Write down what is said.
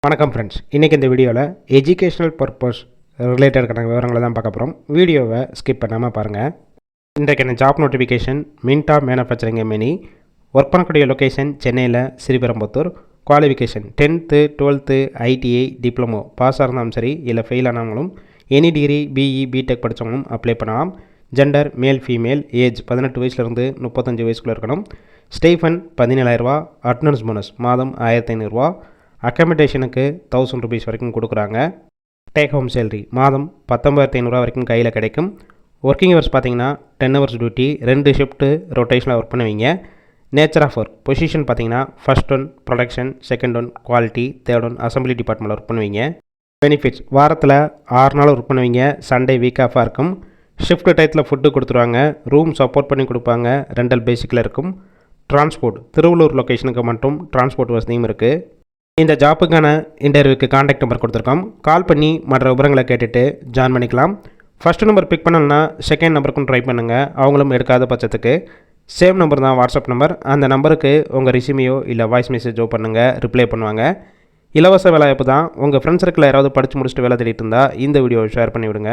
வணக்கம் ஃப்ரெண்ட்ஸ், இன்றைக்கி இந்த வீடியோவில் எஜுகேஷ்னல் பர்பஸ் ரிலேட்டடான விவரங்களை தான் பார்க்க போகிறோம். வீடியோவை ஸ்கிப் பண்ணாமல் பாருங்கள். இன்றைக்கான ஜாப் நோட்டிஃபிகேஷன் மின்டா மேனுஃபேக்சரிங் எம்எனி. ஒர்க் பண்ணக்கூடிய லொக்கேஷன் சென்னையில் Sriperumbudur. Qualification 10th 12th ITI diploma பாஸாக இருந்தாலும் சரி, இல்லை ஃபெயில் ஆனவங்களும் எனி டிகிரி பிஇ பிடெக் படித்தவங்களும் அப்ளை பண்ணலாம். Gender male female. ஏஜ் 18 வயசுலேருந்து 35 வயசுக்குள்ளே இருக்கணும். ஸ்டைஃபன் 17,000. அட்டனன்ஸ் போனஸ் மாதம் 1,500. அக்கமடேஷனுக்கு 1000 rupees வரைக்கும் கொடுக்குறாங்க. டேக் ஹோம் சேலரி மாதம் 19,500 வரைக்கும் கையில் கிடைக்கும். ஒர்க்கிங் ஹவர்ஸ் பார்த்தீங்கன்னா 10 hours டியூட்டி, 2 ஷிஃப்ட்டு ரொட்டேஷனில் ஒர்க் பண்ணுவீங்க. நேச்சர் ஆஃப் ஒர்க் பொசிஷன் பார்த்தீங்கன்னா first one production, second one quality, third one assembly டிபார்ட்மெண்ட்டில் ஒர்க் பண்ணுவீங்க. பெனிஃபிட்ஸ் வாரத்தில் 6 நாள் ஒர்க் பண்ணுவீங்க. சண்டே வீக் ஆஃபாக இருக்கும். ஷிஃப்ட் டயத்தில் ஃபுட்டு கொடுத்துருவாங்க. ரூம் சப்போர்ட் பண்ணி கொடுப்பாங்க. ரெண்டல் பேசிக்கில் இருக்கும். டிரான்ஸ்போர்ட் திருவள்ளூர் லொக்கேஷனுக்கு மட்டும் டிரான்ஸ்போர்ட் வசதியும் இருக்குது. இந்த ஜாப்புக்கான இன்டர்வியூக்கு காண்டாக்ட் நம்பர் கொடுத்துருக்கோம். கால் பண்ணி மற்ற விவரங்களை கேட்டுட்டு ஜாயின் பண்ணிக்கலாம். ஃபஸ்ட்டு நம்பர் பிக் பண்ணலன்னா செகண்ட் நம்பருக்கும் ட்ரை பண்ணுங்கள். அவங்களும் எடுக்காத பட்சத்துக்கு சேம் நம்பர் தான் வாட்ஸ்அப் நம்பர். அந்த நம்பருக்கு உங்கள் ரெஸ்யூமையோ இல்லை வாய்ஸ் மெசேஜோ பண்ணுங்கள், ரிப்ளை பண்ணுவாங்க. இலவச வேலைவாய்ப்பு தான். உங்கள் ஃப்ரெண்ட்ஸ் சர்க்கிளில் யாராவது படித்து முடிச்சுட்டு வேலை தேடிட்டு இருந்தால் இந்த வீடியோவை ஷேர் பண்ணிவிடுங்க.